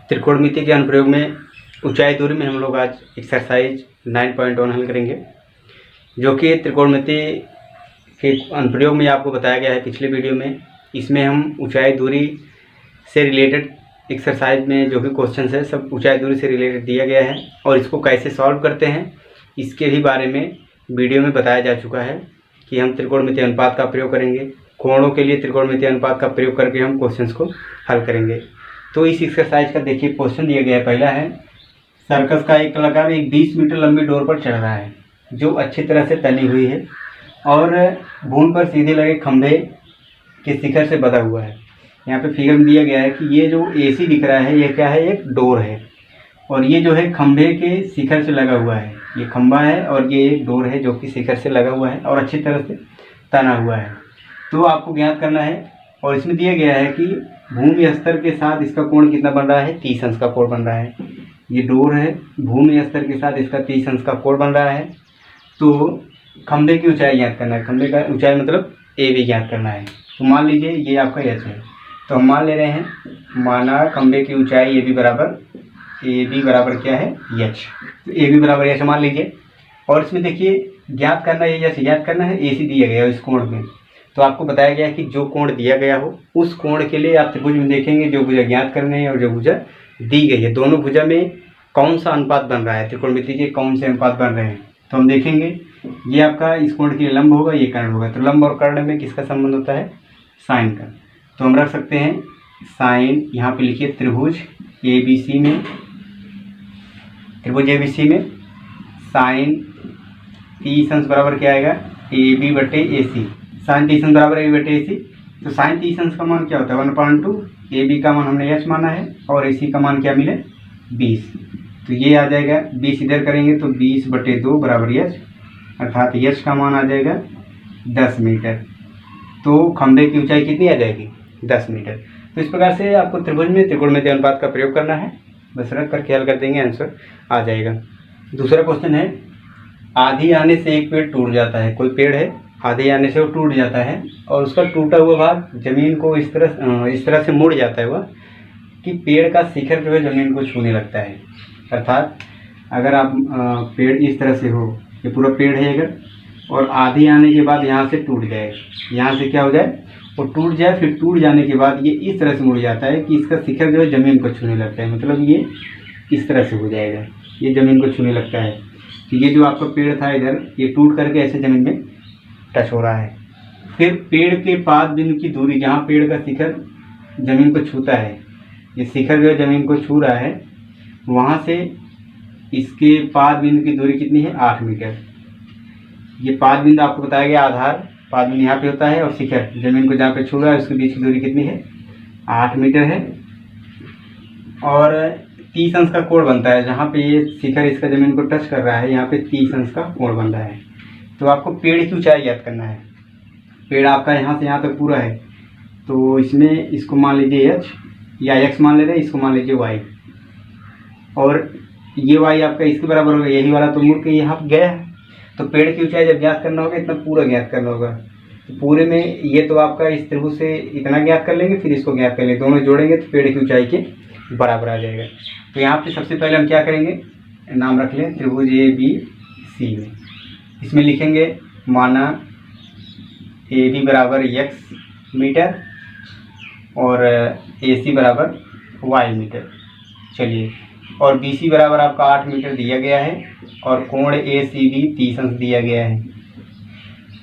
त्रिकोणमिति के अनुप्रयोग में ऊंचाई दूरी में हम लोग आज एक्सरसाइज 9.1 हल करेंगे, जो कि त्रिकोणमिति के अनुप्रयोग में आपको बताया गया है पिछले वीडियो में। इसमें हम ऊंचाई दूरी से रिलेटेड एक्सरसाइज में जो भी क्वेश्चंस है सब ऊंचाई दूरी से रिलेटेड दिया गया है, और इसको कैसे सॉल्व करते हैं इसके भी बारे में वीडियो में बताया जा चुका है कि हम त्रिकोणमिति अनुपात का प्रयोग करेंगे। कोणों के लिए त्रिकोणमिति अनुपात का प्रयोग करके हम क्वेश्चंस को हल करेंगे। तो इस एक्सरसाइज का देखिए क्वेश्चन दिया गया है। पहला है, सर्कस का एक कलाकार एक 20 मीटर लंबी डोर पर चढ़ रहा है जो अच्छी तरह से तनी हुई है और भूमि पर सीधे लगे खंभे के शिखर से बंधा हुआ है। यहाँ पे फिगर में दिया गया है कि ये जो एसी दिख रहा है ये क्या है, एक डोर है, और ये जो है खंभे के शिखर से लगा हुआ है। ये खंभा है और ये एक डोर है जो कि शिखर से लगा हुआ है और अच्छी तरह से तना हुआ है। तो आपको ज्ञात करना है, और इसमें दिया गया है कि भूमि स्तर के साथ इसका कोण कितना बन रहा है, 30 अंश का कोण बन रहा है। ये डोर है, भूमि स्तर के साथ इसका 30 अंश का कोण बन रहा है। तो खंभे की ऊंचाई ज्ञात करना है, खंभे का ऊंचाई मतलब ए बी ज्ञात करना है। तो मान लीजिए ये आपका एच है, तो हम मान ले रहे हैं, माना खंभे की ऊंचाई ए बी बराबर क्या है, एच। तो ए बी बराबर एच मान लीजिए, और इसमें देखिए ज्ञात करना है, जैसे ज्ञात करना है ए सी दिया गया है इस कोण में। तो आपको बताया गया है कि जो कोण दिया गया हो उस कोण के लिए आप त्रिभुज में देखेंगे जो भुजा ज्ञात करने हैं और जो भुजा दी गई है, दोनों भुजा में कौन सा अनुपात बन रहा है, त्रिकोणमिति के कौन से अनुपात बन रहे हैं। तो हम देखेंगे ये आपका इस कोण के लिए लंब होगा, ये कर्ण होगा। तो लंब और कर्ण में किसका संबंध होता है, साइन का। तो हम रख सकते हैं साइन, यहाँ पे लिखिए त्रिभुज ए बी सी में, त्रिभुज ए बी सी में साइन 30 अंश बराबर क्या आएगा, ए बी बटे ए सी। साइन 30 अंश बराबर ए बी बटे ए सी। तो साइन 30 अंश का मान क्या होता है, 1/2। ए बी का मान हमने एच माना है और ए सी का मान क्या मिले, 20। तो ये आ जाएगा 20 इधर करेंगे तो 20/2 बराबर एच, अर्थात एच का मान आ जाएगा 10 मीटर। तो खंभे की ऊंचाई कितनी आ जाएगी, 10 मीटर। तो इस प्रकार से आपको त्रिभुज में त्रिकोणमिति अनुपात का प्रयोग करना है, बस रख करके हल कर देंगे, आंसर आ जाएगा। दूसरा क्वेश्चन है, आंधी आने से एक पेड़ टूट जाता है। कोई पेड़ है, आंधी आने से वो टूट जाता है और उसका टूटा हुआ भाग जमीन को इस तरह से मुड़ जाता है वह कि पेड़ का शिखर जो है जमीन को छूने लगता है। अर्थात अगर आप पेड़ इस तरह से हो, ये पूरा पेड़ है अगर, और आंधी आने के बाद यहाँ से टूट जाए, यहाँ से क्या हो जाए, वो टूट जाए, फिर टूट जाने के बाद ये इस तरह से मुड़ जाता है कि इसका शिखर जो है जमीन को छूने लगता है। मतलब ये इस तरह से हो जाएगा, ये जमीन को छूने लगता है। तो ये जो आपका पेड़ था इधर, ये टूट करके ऐसे जमीन में टच हो रहा है। फिर पेड़ के पाद बिंदु की दूरी, जहाँ पेड़ का शिखर जमीन को छूता है, ये शिखर जो जमीन को छू रहा है, वहाँ से इसके पाद बिंदु की दूरी कितनी है, 8 मीटर। ये पाद बिंदु आपको बताया गया, आधार पाद बिंदु यहाँ पे होता है और शिखर जमीन को जहाँ पे छू रहा है उसके बीच की दूरी कितनी है, 8 मीटर है। और 30 अंश का कोण बनता है, जहाँ पे ये शिखर इसका जमीन को टच कर रहा है, यहाँ पे 30 अंश का कोण बन रहा है। तो आपको पेड़ की ऊंचाई याद करना है। पेड़ आपका यहाँ से यहाँ तक पूरा है, तो इसमें इसको मान लीजिए एच या एक्स मान ले रहे हैं, इसको मान लीजिए वाई, और ये वाई आपका इसके बराबर होगा, यही वाला तो मुड़ के यहाँ गया है। तो पेड़ की ऊंचाई जब ज्ञात करना होगा इतना पूरा ज्ञात करना होगा। तो पूरे में ये तो आपका इस त्रिभुज से इतना ज्ञात कर लेंगे, फिर इसको ज्ञात कर लेंगे, दोनों जोड़ेंगे तो पेड़ की ऊंचाई के बराबर आ जाएगा। तो यहाँ पे सबसे पहले हम क्या करेंगे, नाम रख लें त्रिभुज ए बी सी में। इसमें लिखेंगे, माना ए बी बराबर x मीटर और ए सी बराबर y मीटर। चलिए, और बी सी बराबर आपका 8 मीटर दिया गया है और कोण ए सी बी 30 अंश दिया गया है।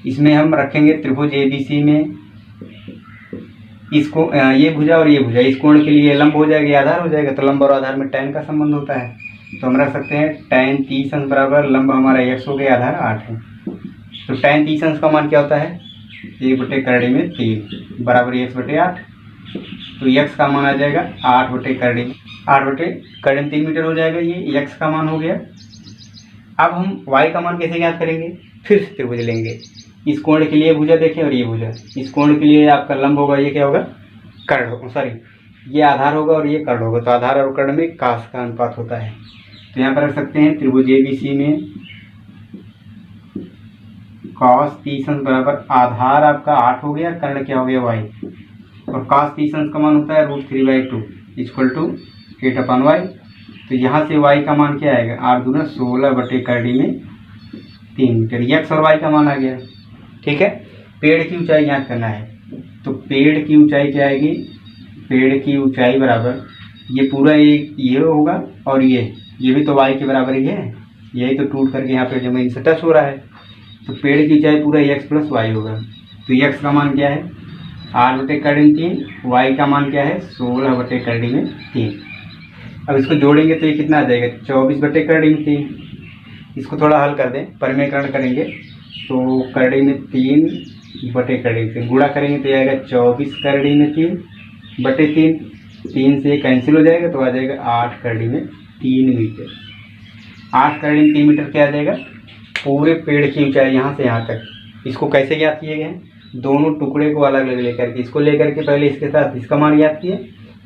इसमें हम रखेंगे त्रिभुज ए बी सी में, इसको ये भुजा और ये भुजा इस कोण के लिए लंब हो जाएगा, आधार हो जाएगा। तो लंब और आधार में tan का संबंध होता है, तो हम रख सकते हैं tan 30 अंश बराबर लंब हमारा x हो गया, आधार 8 है। तो tan 30 अंश का मान क्या होता है, 1/3 बराबर x/8। तो x का मान आ जाएगा 8/3, 3 मीटर हो जाएगा, ये x का मान हो गया। अब हम y का मान कैसे ज्ञात करेंगे, फिर से त्रिभुज लेंगे। इस कोण के लिए भुजा देखें और ये भुजा, इस कोण के लिए आपका लंब होगा, ये क्या होगा, कर्ण होगा, सॉरी ये आधार होगा और ये कर्ण होगा। तो आधार और कर्ण में कास का अनुपात होता है। तो यहाँ पर रख सकते हैं त्रिभुज ए बी सी में cos 30 अंश बराबर आधार आपका 8 हो गया, कर्ण क्या हो गया y, और cos 30 अंश का मान होता है √3/2 इक्वल टू 8/y। तो यहाँ से y का मान क्या आएगा, 8 दूना 16/3 में 3 मीटर। x और y का मान आ गया। ठीक है, पेड़ की ऊंचाई ज्ञात करना है। तो पेड़ की ऊंचाई क्या आएगी, पेड़ की ऊंचाई बराबर ये पूरा ये होगा और ये भी तो y के बराबर ही है, यही तो टूट करके यहाँ पे जमीन से टच हो रहा है। तो पेड़ की ऊंचाई पूरा x + y होगा। तो x का मान क्या है, 8/3 में 3, y का मान क्या है 16/3 में 3। अब इसको जोड़ेंगे तो ये कितना आ जाएगा, 24/3 में 3। इसको थोड़ा हल कर दें, परिमेयकरण करेंगे तो करड़ी में 3/3 गुणा करेंगे तो आएगा 24 में 3/3। 3 से कैंसिल हो जाएगा तो आ जाएगा 8 में 3 मीटर। 8 में 3 मीटर क्या आ जाएगा, पूरे पेड़ की ऊंचाई यहाँ से यहाँ तक। इसको कैसे ज्ञात किए गए हैं, दोनों टुकड़े को अलग अलग लेकर के, इसको लेकर के पहले इसके साथ इसका मान ज्ञात किए,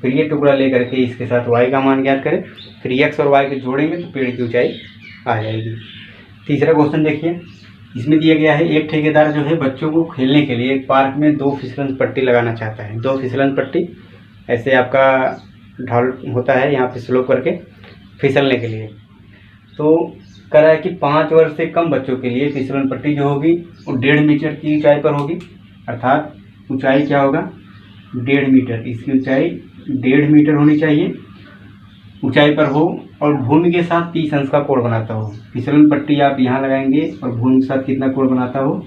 फिर ये टुकड़ा लेकर के इसके साथ y का मान ज्ञात करें, फिर x और y को जोड़ेंगे तो पेड़ की ऊंचाई आ जाएगी। तीसरा क्वेश्चन देखिए, इसमें दिया गया है एक ठेकेदार जो है बच्चों को खेलने के लिए एक पार्क में 2 फिसलन पट्टी लगाना चाहता है। 2 फिसलन पट्टी ऐसे आपका ढाल होता है यहाँ पे स्लोप करके फिसलने के लिए। तो कह रहा है कि 5 वर्ष से कम बच्चों के लिए फिसलन पट्टी जो होगी वो 1.5 मीटर की ऊंचाई पर होगी, अर्थात ऊंचाई क्या होगा 1.5 मीटर। इसकी ऊंचाई 1.5 मीटर होनी चाहिए, ऊंचाई पर हो और भूमि के साथ 30 अंश का कोण बनाता हो। फिसलन पट्टी आप यहाँ लगाएंगे और भूमि के साथ कितना कोण बनाता हो,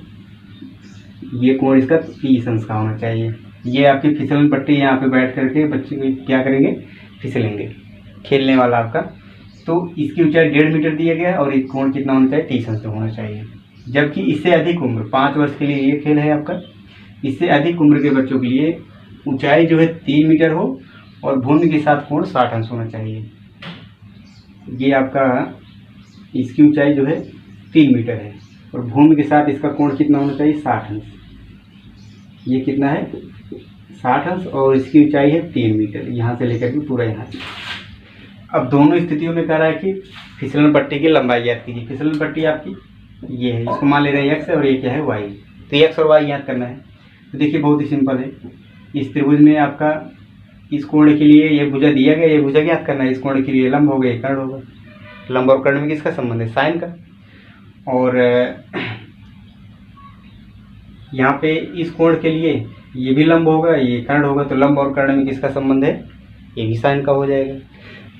ये कोण इसका 30 अंश का होना चाहिए। ये आपकी फिसलन पट्टी, यहाँ पे बैठ करके बच्चे क्या करेंगे, फिसलेंगे, खेलने वाला आपका। तो इसकी ऊंचाई 1.5 मीटर दिया गया और एक कोण कितना होना चाहिए, 30 अंश होना चाहिए। जबकि इससे अधिक उम्र, 5 वर्ष के लिए ये खेल है आपका, इससे अधिक उम्र के बच्चों के लिए ऊंचाई जो है 3 मीटर हो और भूमि के साथ कोण 60 अंश होना चाहिए। ये आपका इसकी ऊंचाई जो है 3 मीटर है और भूमि के साथ इसका कोण कितना होना चाहिए, 60 अंश। ये कितना है 60 अंश और इसकी ऊंचाई है 3 मीटर, यहाँ से लेकर के पूरा यहाँ। अब दोनों स्थितियों में कह रहा है कि फिसलन पट्टी की लंबाई ज्ञात कीजिए। फिसलन पट्टी आपकी ये है, इसको मान ले रहे हैं x और ये क्या है y। तो x और y ज्ञात करना है। तो देखिए बहुत ही सिंपल है, इस त्रिभुज में आपका इस कोण के लिए ये भुजा दिया गया, ये भुजा ज्ञात करना है। इस कोण के लिए लंब हो गया, कर्ण होगा। लंब और कर्ण में किसका संबंध है, साइन का। और यहाँ पे इस कोण के लिए ये भी लंब होगा, ये कर्ण होगा। तो लंब और कर्ण में किसका संबंध है, ये भी साइन का हो जाएगा।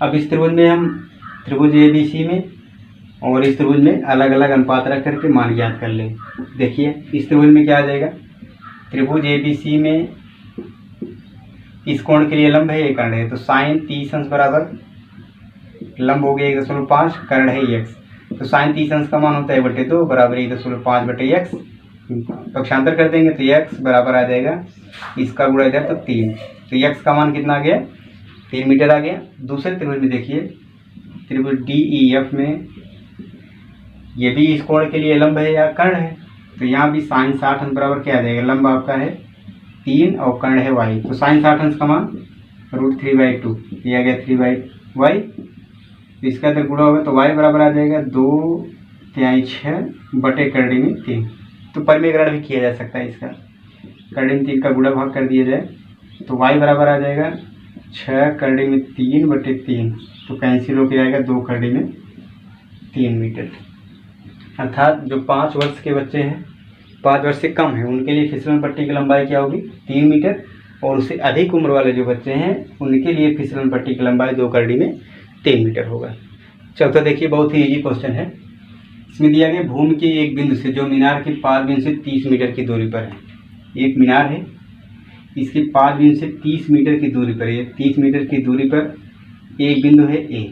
अब इस त्रिभुज में हम त्रिभुज ABC में और इस त्रिभुज में अलग अलग अनुपात रख करके मान ज्ञात कर लें। देखिए इस त्रिभुज में क्या आ जाएगा, त्रिभुज ABC में इस कोण के लिए लंब है, ये कर्ण है। तो साइन 30 अंश बराबर लंब हो गया 1.5, कर्ण है x। तो साइन 30 अंश का मान होता है 1/2 बराबर 1.5/x। पक्षांतर कर देंगे तो x बराबर आ जाएगा इसका गुणा इधर तो 3। तो x का मान कितना आ गया, 3 मीटर आ गया। दूसरे त्रिभुज में देखिए, त्रिभुज DEF में ये भी इस कोण के लिए लंब है या कर्ण है। तो यहाँ भी साइन 60 अंश बराबर क्या आ जाएगा, लंब आपका है 3 और कर्ण है y। तो साइन 60 अंश का मान √3/2 दिया गया 3/y। तो इसका अगर गुणा होगा तो y बराबर आ जाएगा 2/6 में 3। तो परिमेयकरण भी किया जा सकता है इसका, करड़ी में 3 का गुणा भाग कर दिया जाए तो y बराबर आ जाएगा 6 में 3/3। तो कैंसिल होकर आएगा 2 में 3 मीटर। अर्थात जो 5 वर्ष के बच्चे हैं, 5 वर्ष से कम है, उनके लिए फिसलन पट्टी की लंबाई क्या होगी, 3 मीटर। और उससे अधिक उम्र वाले जो बच्चे हैं उनके लिए फिसलन पट्टी की लंबाई 2 में 3 मीटर होगा। चौथा देखिए बहुत ही इजी क्वेश्चन है। इसमें दिया गया भूमि के एक बिंदु से जो मीनार की पाद बिंदु से 30 मीटर की दूरी पर है। एक मीनार है, इसकी पाद बिंदु से 30 मीटर की दूरी पर है। 30 मीटर की दूरी पर एक बिंदु है A।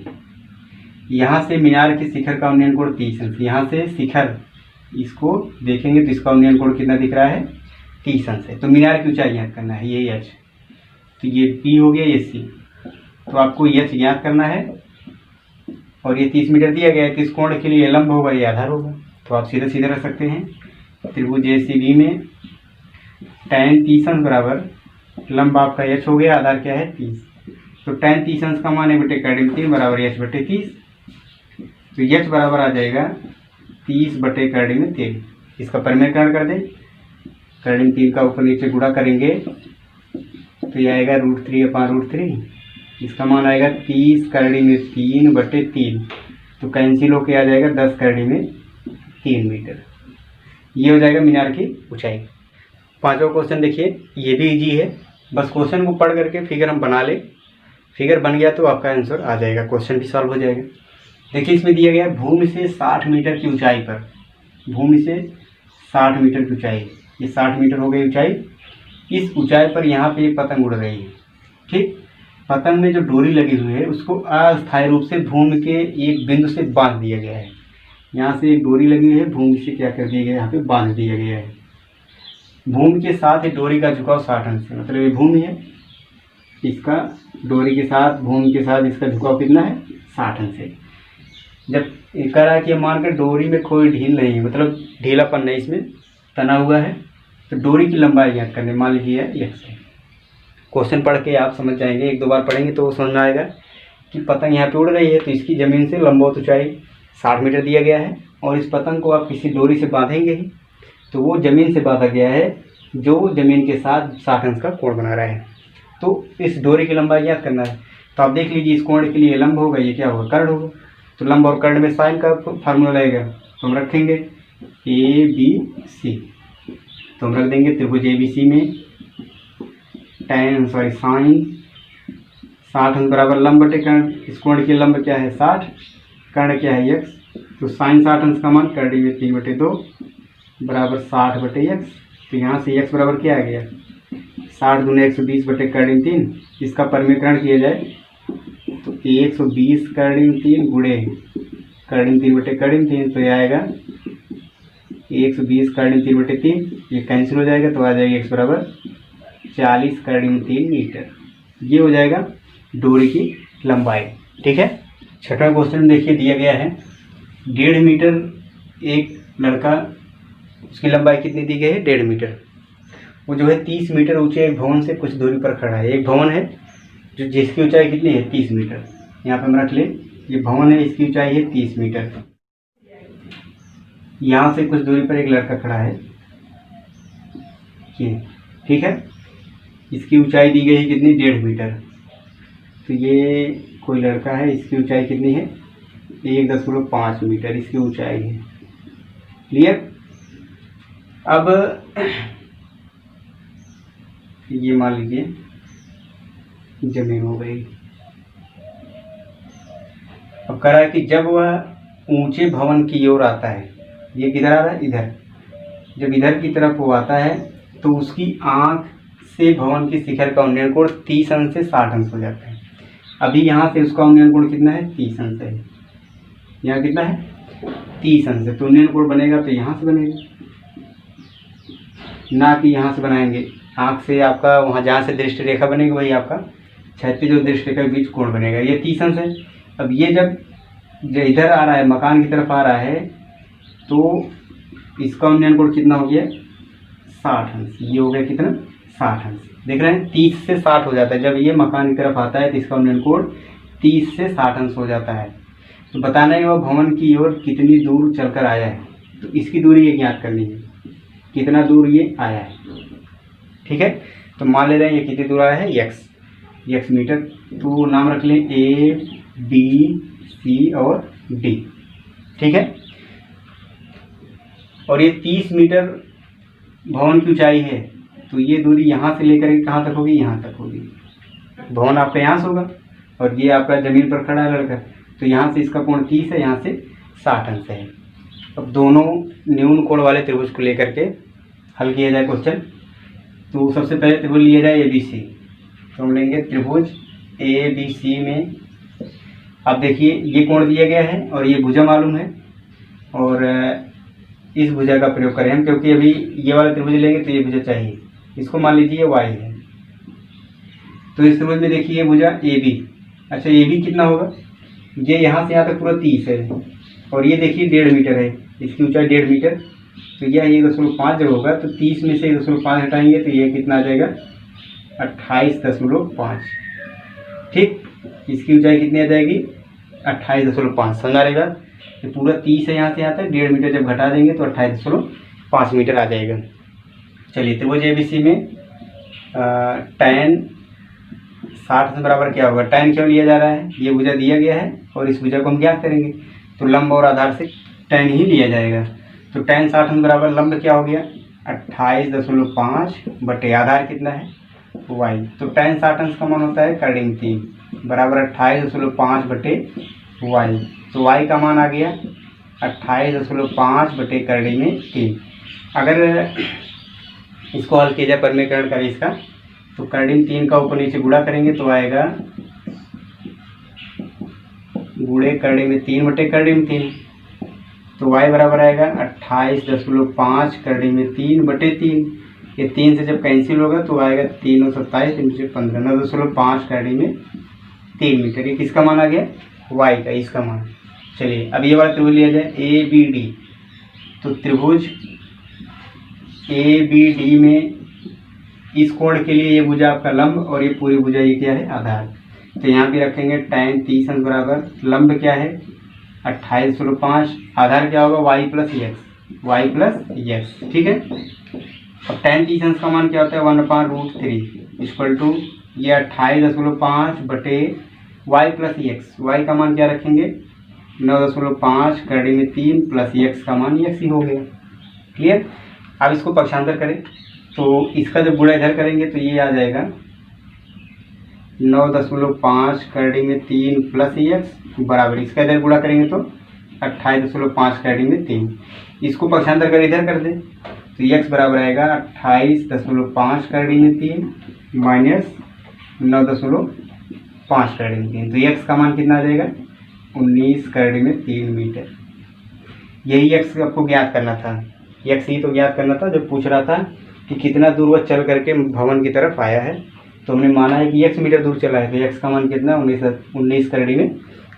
यहाँ से मीनार के शिखर का उन्नयन कोण 30 अंश। यहाँ से शिखर इसको देखेंगे तो इसका उन्नयन कोण कितना दिख रहा है, 30 अंश है। तो मीनार की ऊंचाई ज्ञात करना है, ये H। तो ये P हो गया, ये C। तो आपको H ज्ञात करना है और ये 30 मीटर दिया गया है। तो इस कोण के लिए लंब होगा, ये आधार होगा। तो आप सीधे सीधे रख सकते हैं, त्रिभुज ACB में tan 30 अंश बराबर लंब आपका H हो गया, आधार क्या है 30। तो tan 30 अंश का मान 1/3 बराबर H/30। तो H बराबर आ जाएगा 30/3 में 3। इसका परिमेयकरण कर दें, करड़ी में 3 का ऊपर नीचे गुणा करेंगे तो ये आएगा √3/√3 इसका मान आएगा 30 करड़ी में 3/3, तो कैंसिल होके आ जाएगा 10 करड़ी में 3 मीटर। ये हो जाएगा मीनार की ऊंचाई। पांचवा क्वेश्चन देखिए, ये भी इजी है, बस क्वेश्चन को पढ़ करके फिगर हम बना ले, फिगर बन गया तो आपका आंसर आ जाएगा, क्वेश्चन भी सॉल्व हो जाएगा। देखिए इसमें दिया गया है भूमि से 60 मीटर की ऊंचाई पर, भूमि से 60 मीटर की ऊंचाई, ये 60 मीटर हो गई ऊंचाई। इस ऊंचाई पर यहाँ पे एक पतंग उड़ रही है, ठीक। पतंग में जो डोरी लगी हुई है उसको अस्थायी रूप से भूमि के एक बिंदु से बांध दिया गया है। यहाँ से एक डोरी लगी हुई है, भूमि से क्या कर दिया गया है, यहाँ पे बांध दिया गया है। भूमि के साथ ही डोरी का झुकाव 60 अंश है, मतलब ये भूमि है, इसका डोरी के साथ भूमि के साथ इसका झुकाव कितना है, 60 अंश है। जब कह रहा है कि मानकर डोरी में कोई ढील नहीं है, मतलब ढीलापन नहीं इसमें तना हुआ है, तो डोरी की लंबाई ज्ञात करने, मान लीजिए x है। क्वेश्चन पढ़ के आप समझ जाएंगे, एक दो बार पढ़ेंगे तो समझ में आएगा कि पतंग यहाँ पे उड़ रही है, तो इसकी ज़मीन से लंबवत ऊंचाई 60 मीटर दिया गया है, और इस पतंग को आप किसी डोरी से बांधेंगे ही, तो वो ज़मीन से बांधा गया है जो ज़मीन के साथ 60 अंश का कोण बना रहा है। तो इस डोरी की लंबाई ज्ञात करना है। तो आप देख लीजिए, इस कोण के लिए लंब होगा, ये क्या होगा, कर्ण होगा। तो लंब और कर्ण में साइन का फार्मूला लगेगा, तो हम रखेंगे ABC, तो हम रख देंगे त्रिभुज ABC में साइन 60 अंश बराबर लंब बटे कर्ण। इस कोण के लंब क्या है 60, कर्ण क्या है x, तो साइन 60 अंश का मान करड़ी में 3/2 बराबर 60/x। तो यहाँ से x बराबर क्या आ गया, 60 दूनी 120 बटे करड़ी में 3, इसका परिमेयकरण किया जाए तो 120 करड़ी में 3 गुणे करड़ी में 3 बटे करड़ी में 3, तो ये आएगा 120 करड़ी में 3/3, ये कैंसिल हो जाएगा, तो आ जाएगा x बराबर 40 करड़ी में 3 मीटर। ये हो जाएगा डोरी की लंबाई, ठीक है। छठवां क्वेश्चन देखिए, दिया गया है 1.5 मीटर एक लड़का, उसकी लंबाई कितनी दी गई है 1.5 मीटर। वो जो है 30 मीटर ऊंचे एक भवन से कुछ दूरी पर खड़ा है। एक भवन है जो जिसकी ऊंचाई कितनी है 30 मीटर, यहाँ पर हम रख लें, ये भवन है, इसकी ऊंचाई है 30 मीटर। यहाँ से कुछ दूरी पर एक लड़का खड़ा है, ये ठीक है, इसकी ऊंचाई दी गई है कितनी 1.5 मीटर। तो ये कोई लड़का है, इसकी ऊंचाई कितनी है 1.5 मीटर इसकी ऊंचाई है, क्लियर। अब ये मान लीजिए जमीन हो गई। अब कह रहा है कि जब वह ऊंचे भवन की ओर आता है, ये किधर आ रहा है इधर, जब इधर की तरफ वो आता है तो उसकी आंख से भवन के शिखर का उन्नयन कोण 30 अंश से 60 अंश हो जाता है। अभी यहाँ से उसका उन्नयन कोण कितना है 30 अंश है, यहाँ कितना है 30 अंश है, तो उन्नयन कोण बनेगा तो यहाँ से बनेगा, ना कि यहाँ से बनाएंगे। आँख से आपका वहाँ जहाँ से दृष्टि रेखा बनेगी वही आपका क्षैतिज और दृष्टि रेखा के बीच कोण बनेगा, ये 30 अंश है। अब ये जब इधर आ रहा है, मकान की तरफ आ रहा है, तो इसका उन्नयन कोण कितना हो गया 60 अंश, ये हो गया कितना 60 अंश। देख रहे हैं 30 से 60 हो जाता है, जब ये मकान की तरफ आता है तो इसका उन्नयन कोण 30 से 60 अंश हो जाता है। तो बताना है वह भवन की ओर कितनी दूर चलकर आया है, तो इसकी दूरी ये ज्ञात करनी है, कितना दूर ये आया है, ठीक है। तो मान ले रहे हैं ये कितनी दूर आया है x मीटर, तो नाम रख लें A B C और D, ठीक है। और ये 30 मीटर भवन की ऊंचाई है, तो ये दूरी यहाँ से लेकर कहाँ तक होगी, यहाँ तक होगी। भवन आपका यहाँ से होगा और ये आपका ज़मीन पर खड़ा है लड़का, तो यहाँ से इसका कोण 30 है, यहाँ से 60 अंश है। अब दोनों न्यून कोण वाले त्रिभुज को लेकर के हल किया जाए क्वेश्चन। तो सबसे पहले त्रिभुज लिया जाए ABC, तो हम लेंगे त्रिभुज ABC में। अब देखिए ये कोण दिया गया है और ये भुजा मालूम है, और इस भुजा का प्रयोग करें हम, क्योंकि अभी ये वाला त्रिभुज लेंगे तो ये भुजा चाहिए, इसको मान लीजिए y है। तो इस त्रिभुज में देखिए ये भुजा AB, अच्छा AB कितना होगा, ये यहाँ से यहाँ तक पूरा 30 है, और ये देखिए 1.5 मीटर है, इसकी ऊंचाई 1.5 मीटर, तो यह 1.5 जब होगा तो 30 में से 1.5 हटाएंगे तो ये कितना आ जाएगा 28.5, ठीक। इसकी ऊंचाई कितनी आ जाएगी 28.5, समझा रहेगा। तो पूरा 30 है, यहाँ से यहाँ तक 1.5 मीटर जब घटा देंगे तो 28.5 मीटर आ जाएगा। चलिए त्रिभुज ABC में tan 60 अंश बराबर क्या होगा, tan क्यों लिया जा रहा है, ये भुजा दिया गया है और इस भुजा को हम ज्ञात करेंगे, तो लंब और आधार से tan ही लिया जाएगा। तो tan 60 अंश बराबर लंब क्या हो गया 28.5 बटे आधार कितना है y। तो tan 60 अंश का मान होता है कर्डिंग 3 बराबर 28.5 बटे y। तो y का मान आ गया 28.5 बटे कर्डिंग 3। अगर इसको हल किया जाए परिमेयकरण करें इसका, तो कर्डिंग 3 का ऊपर नीचे गुणा करेंगे तो आएगा गुणे कर्डिंग 3 बटे कर्डिंग 3। तो y बराबर आएगा 28.5 कर्डिंग 3 बटे 3। ये 3 से जब कैंसिल होगा तो आएगा 3 और 27 3 से 15 9.5 कर्डिंग 3 मीटर। ये किसका मान आ गया y का, इसका मान। चलिए अब ये वाला त्रिभुज लिया जाए ABD। तो त्रिभुज ABD में इस कोण के लिए ये भुजा आपका लंब और ये पूरी भुजा ये क्या है आधार। तो यहाँ पे रखेंगे tan 30 अंश बराबर लंब क्या है 28.5, आधार क्या होगा y प्लस x, ठीक है। अब tan 30 अंश का मान क्या होता है 1/√3 इक्वल टू ये 28.5 बटे y प्लस x। y का मान क्या रखेंगे 9.5 कर्डिंग 3 प्लस x का मान x ही हो गया। क्लियर। अब इसको पक्षांतर करें तो इसका जब गुणा इधर करेंगे तो ये आ जाएगा 9.5 कर्डिंग 3 प्लस x बराबर इसका इधर गुणा करेंगे तो 28.5 कर्डिंग 3। इसको पक्षांतर कर इधर कर दें तो x बराबर आएगा 28.5 कर्डिंग 3 माइनस 9.5 कर्डिंग 3। तो x का मान कितना आ जाएगा 19 कर्डिंग 3 मीटर। यही x आपको ज्ञात करना था, x ही तो ज्ञात करना था जब पूछ रहा था कि कितना दूर वह चल करके भवन की तरफ आया है। तो हमने माना है कि x मीटर दूर चला है तो x का मान कितना 19 कर्डिंग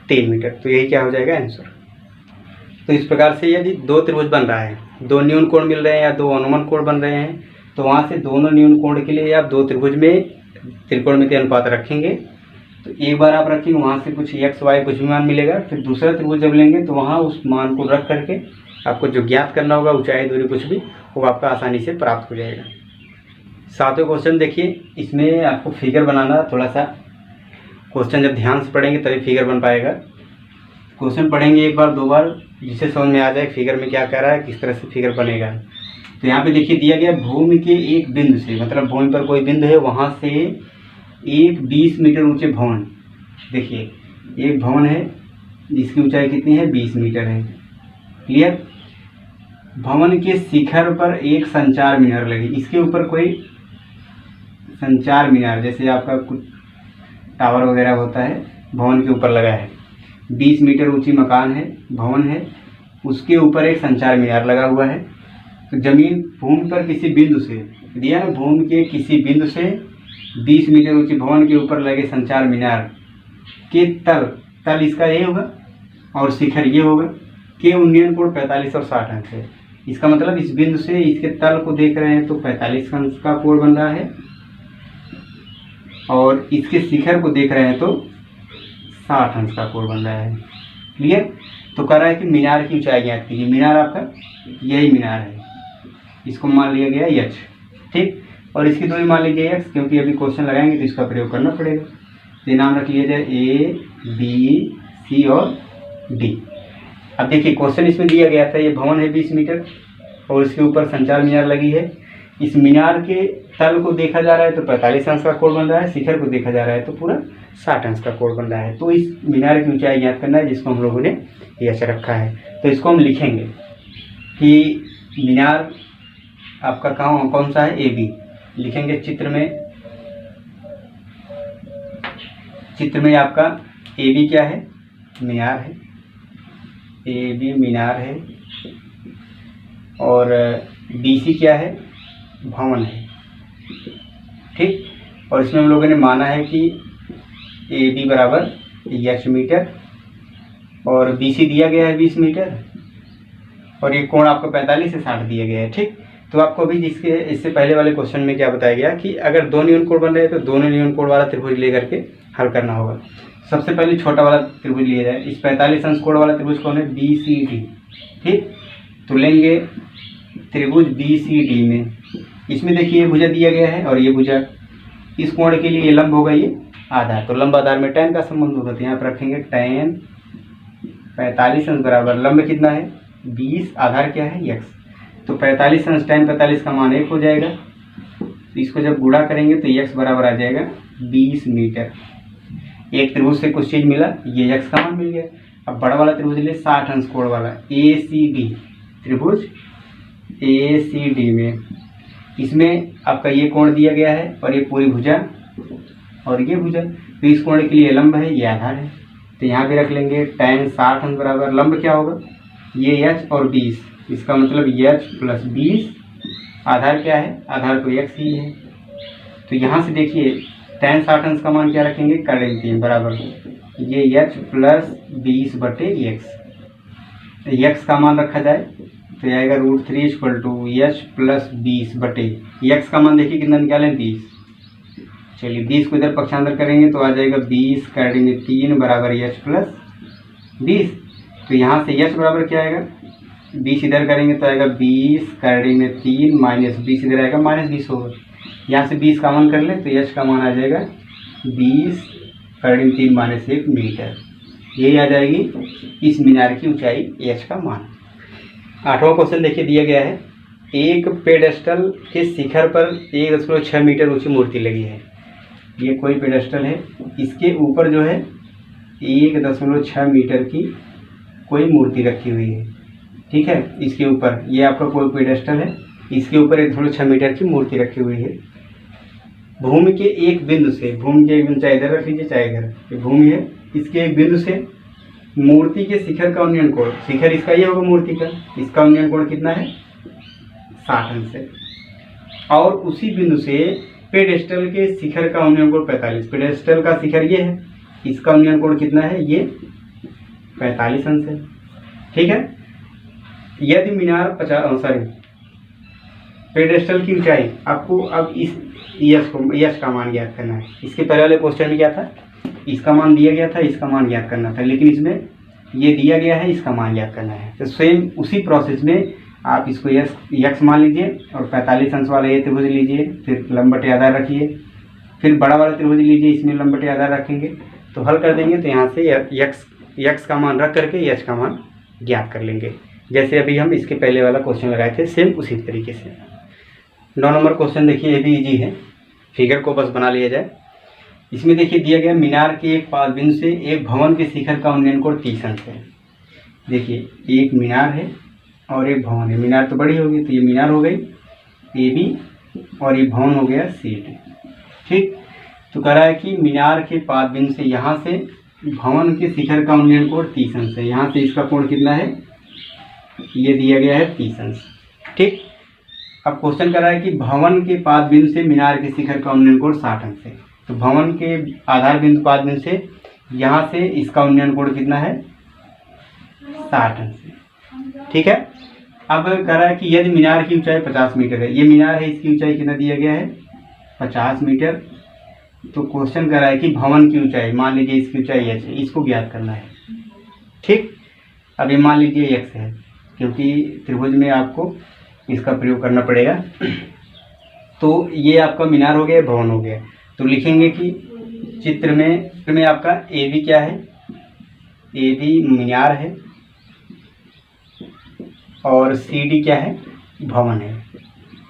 3 मीटर। तो यही क्या हो जाएगा आंसर। तो इस प्रकार से यदि दो त्रिभुज बन रहा है, दो न्यून कोण मिल रहे हैं या दो अनुमान कोण बन रहे हैं, तो वहाँ से दोनों न्यून कोण के लिए आप दो त्रिभुज में त्रिकोणमितीय अनुपात रखेंगे। तो एक बार आप रखेंगे वहाँ से कुछ x y कुछ भी मान मिलेगा, फिर दूसरा त्रिभुज जब लेंगे तो वहाँ उस मान को रख करके आपको जो ज्ञात करना होगा ऊंचाई दूरी कुछ भी वो आपका आसानी से प्राप्त हो जाएगा। सातवें क्वेश्चन देखिए, इसमें आपको फिगर बनाना थोड़ा सा, क्वेश्चन जब ध्यान से पढ़ेंगे तभी फिगर बन पाएगा। क्वेश्चन पढ़ेंगे एक बार दो बार जिससे समझ में आ जाए फिगर में क्या कह रहा है, किस तरह से फिगर बनेगा। तो यहाँ पे देखिए दिया गया भूमि के एक बिंदु से, मतलब भूमि पर कोई बिंदु है वहाँ से एक 20 मीटर ऊंचे भवन, देखिए एक भवन है जिसकी ऊंचाई कितनी है 20 मीटर है। क्लियर। भवन के शिखर पर एक संचार मीनार लगी, इसके ऊपर कोई संचार मीनार जैसे आपका कुछ टावर वगैरह होता है भवन के ऊपर लगा है। 20 मीटर ऊंची मकान है, भवन है, उसके ऊपर एक संचार मीनार लगा हुआ है। तो जमीन भूमि पर किसी बिंदु से दिया है, भूमि के किसी बिंदु से 20 मीटर ऊंची भवन के ऊपर लगे संचार मीनार के तल इसका ये होगा और शिखर ये होगा के उन्नयन कोण 45 और 60 अंश है। इसका मतलब इस बिंदु से इसके तल को देख रहे हैं तो 45 अंश का कोण बन रहा है और इसके शिखर को देख रहे हैं तो 60 अंश का कोण बन रहा है। क्लियर। तो कह रहा है कि मीनार की ऊंचाई ज्ञात कीजिए। मीनार आपका यही मीनार है, इसको मान लिया गया h, ठीक, और इसकी दूरी मान लीजिए x, क्योंकि अभी क्वेश्चन लगाएंगे तो इसका प्रयोग करना पड़ेगा। तो नाम रख लिया जाए A B C और D। अब देखिए क्वेश्चन इसमें दिया गया था, ये भवन है 20 मीटर और इसके ऊपर संचार मीनार लगी है। इस मीनार के तल को देखा जा रहा है तो 45 अंश का कोण बन रहा है, शिखर को देखा जा रहा है तो पूरा 60 अंश का कोण बन रहा है। तो इस मीनार की ऊंचाई ज्ञात करना है जिसको हम लोगों ने यह रखा है। तो इसको हम लिखेंगे कि मीनार आपका कौन सा है AB, लिखेंगे चित्र में आपका AB क्या है मीनार है, AB मीनार है और BC क्या है भवन है, ठीक। और इसमें हम लोगों ने माना है कि AB बराबर h मीटर और BC दिया गया है 20 मीटर और ये कोण आपको 45 से 60 दिया गया है, ठीक। तो आपको अभी इससे पहले वाले क्वेश्चन में क्या बताया गया कि अगर दो न्यून कोण बन रहे हैं तो दोनों न्यून कोण वाला त्रिभुज लेकर के हल करना होगा। सबसे पहले छोटा वाला त्रिभुज लिया जाए। इस 45 अंश कोण वाला त्रिभुज कौन है BCD, ठीक। तो लेंगे त्रिभुज BCD में, इसमें देखिए ये भुजा दिया गया है और ये भुजा, इस कोण के लिए ये लंब होगा ये आधार। तो लंब आधार में tan का संबंध होगा, तो यहाँ पर रखेंगे tan 45 अंश बराबर लंब कितना है 20, आधार क्या है x। तो 45 अंश tan 45 का मान 1 हो जाएगा। तो इसको जब गुणा करेंगे तो x बराबर आ जाएगा 20 मीटर। एक त्रिभुज से कुछ चीज़ मिला, ये x का मान मिल गया। अब बड़ा वाला त्रिभुज ले 60 अंश कोण वाला ACD, त्रिभुज ACD में इसमें आपका ये कोण दिया गया है और ये पूरी भुजा और ये भुजा। तो इस कोण के लिए लंब है, ये आधार है। तो यहाँ पे रख लेंगे tan 60 अंश बराबर लंब क्या होगा ये h और 20, इसका मतलब h प्लस 20, आधार क्या है, आधार तो x ही है। तो यहाँ से देखिए tan 60 अंश का मान क्या रखेंगे करेंट 3 बराबर ये h प्लस 20 बटे x। x का मान रखा जाए तो आएगा √3 इक्वल टू h प्लस 20 बटे x का मान देखिए कितना निकालें 20। चलिए 20 को इधर पक्षांतर करेंगे तो आ जाएगा 20 कैडी में 3 बराबर h प्लस 20। तो यहाँ से h बराबर क्या आएगा 20 इधर करेंगे तो आएगा 20 कैडी में 3 माइनस 20 इधर आएगा -20 होगा। यहाँ से 20 का मान कर ले तो h का मान आ जाएगा 20 कैडी में 3 माइनस 1 मीटर। यही आ जाएगी इस मीनार की ऊंचाई h का मान। 8वां क्वेश्चन देखिए दिया गया है, एक पेडेस्टल के शिखर पर 1.6 मीटर ऊंची मूर्ति लगी है। ये कोई पेडेस्टल है, इसके ऊपर जो है 1.6 मीटर की कोई मूर्ति रखी हुई है। ठीक है, इसके ऊपर ये आपका कोई पेडेस्टल है, इसके ऊपर 1.6 मीटर की मूर्ति रखी हुई है। भूमि के एक बिंदु से, भूमि के एक बिंदु चाहे इधर रख लीजिए चाहे इधर, ये भूमि है, इसके एक बिंदु से मूर्ति के शिखर का उन्नयन कोण, शिखर इसका ये होगा मूर्ति का, इसका उन्नयन कोण कितना है 60 अंश है। और उसी बिंदु से पेडेस्टल के शिखर का उन्नयन कोण 45, पेडेस्टल का शिखर ये है, इसका उन्नयन कोण कितना है ये 45 अंश है। ठीक है, यदि मीनार 50 पेडेस्टल की ऊंचाई, आपको अब इस यश का मान ज्ञात करना है। इसके पहले वाले क्वेश्चन में क्या था, इसका मान दिया गया था, इसका मान ज्ञात करना था, लेकिन इसमें ये दिया गया है, इसका मान ज्ञात करना है। तो सेम उसी प्रोसेस में आप इसको यक्स मान लीजिए और 45 अंश वाला ये त्रिभुज लीजिए, फिर लंब बटे आधार रखिए, फिर बड़ा वाला त्रिभुज लीजिए, इसमें लंब बटे आधार रखेंगे तो हल कर देंगे। तो यहाँ से यक्स का मान रख करके यश का मान ज्ञात कर लेंगे, जैसे अभी हम इसके पहले वाला क्वेश्चन लगाए थे, सेम उसी तरीके से। 9 नंबर क्वेश्चन देखिए, ये भी ईजी है, फिगर को बस बना लिया जाए। इसमें देखिए दिया गया मीनार के एक पास बिंदु से एक भवन के शिखर का उन्नयन कोण 30 अंश है। देखिए एक मीनार है और एक भवन है, मीनार तो बड़ी होगी तो ये मीनार हो गई AB और ये भवन हो गया CD। ठीक, तो कह रहा है कि मीनार के पास बिंदु से यहाँ से भवन के शिखर का उन्नयन कोण 30 अंश है। यहाँ से इसका कोण कितना है, ये दिया गया है 30 अंश। ठीक, अब क्वेश्चन कर रहा है कि भवन के पाद बिंदु से मीनार के शिखर का उन्नयन कोण 60 अंश है। तो भवन के आधार बिंदु पाद बिंदु से यहाँ से इसका उन्नयन कोण कितना है 60 अंश है। ठीक है, अब कह रहा है कि यदि मीनार की ऊंचाई 50 मीटर है, ये मीनार है, इसकी ऊंचाई कितना दिया गया है 50 मीटर। तो क्वेश्चन कर रहा है कि भवन की ऊंचाई, मान लीजिए इसकी ऊंचाई h है, इसको ज्ञात करना है। ठीक, अब ये मान लीजिए x है, क्योंकि त्रिभुज में आपको इसका प्रयोग करना पड़ेगा। तो ये आपका मीनार हो गया, भवन हो गया। तो लिखेंगे कि चित्र में आपका AB क्या है, AB मीनार है और CD क्या है, भवन है।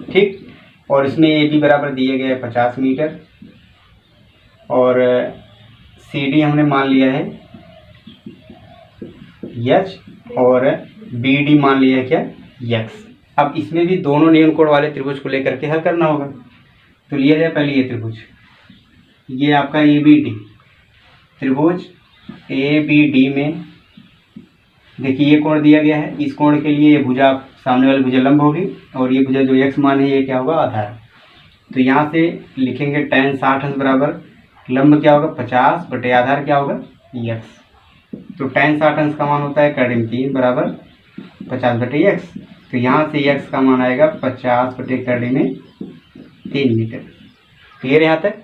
ठीक, और इसमें AB बराबर दिए गए 50 मीटर और CD हमने मान लिया है H और BD मान लिया है क्या X। अब इसमें भी दोनों नियम कोण वाले त्रिभुज को लेकर के हल करना होगा। तो लिया जाए पहले ये त्रिभुज, ये आपका ABD त्रिभुज ABD में देखिए ये कोण दिया गया है, इस कोण के लिए ये भुजा, सामने वाली भुजा लंब होगी और ये भुजा जो x मान है ये क्या होगा आधार। तो यहाँ से लिखेंगे tan 60 अंश बराबर लंब क्या होगा 50 बटे आधार क्या होगा x। तो tan 60 अंश का मान होता है करीब 3 बराबर 50 बटे x। तो यहाँ से x का मान आएगा 50 बटे कड़ी में 3 मीटर। क्लियर यहाँ तक।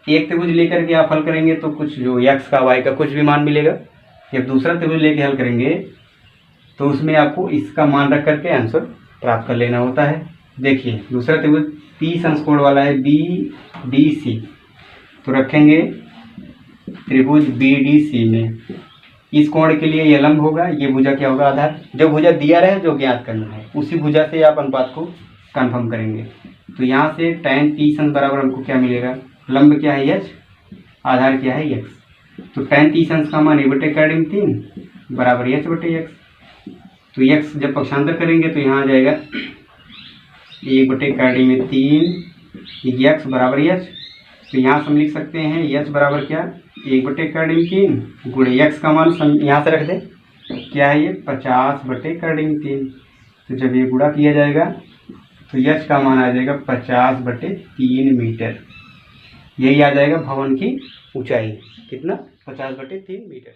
एक त्रिभुज लेकर के आप हल करेंगे तो कुछ जो x का y का कुछ भी मान मिलेगा। जब दूसरा त्रिभुज लेके हल करेंगे तो उसमें आपको इसका मान रख करके आंसर प्राप्त कर लेना होता है। देखिए दूसरा त्रिभुज 30 अंश कोण वाला है BDC, तो रखेंगे त्रिभुज BDC में इस कोण के लिए ये लंब होगा, ये भुजा क्या होगा आधार। जो भुजा दिया रहे जो ज्ञात करना है उसी भुजा से आप अनुपात को कंफर्म करेंगे। तो यहाँ से tan 30 अंश बराबर हमको क्या मिलेगा, लंब क्या है h, आधार क्या है x। तो tan 30 अंश का मान 1/3 बराबर h/x। तो x जब पक्षांतर करेंगे तो यहाँ आ जाएगा 1/3 x बराबर h। तो यहाँ से हम लिख सकते हैं h बराबर क्या, 1/3 गुणे x का मान यहाँ से रख दे, क्या है ये 50/3। तो जब ये गुणा किया जाएगा तो h का मान आ जाएगा 50/3 मीटर। यही आ जाएगा भवन की ऊंचाई, कितना 50/3 मीटर।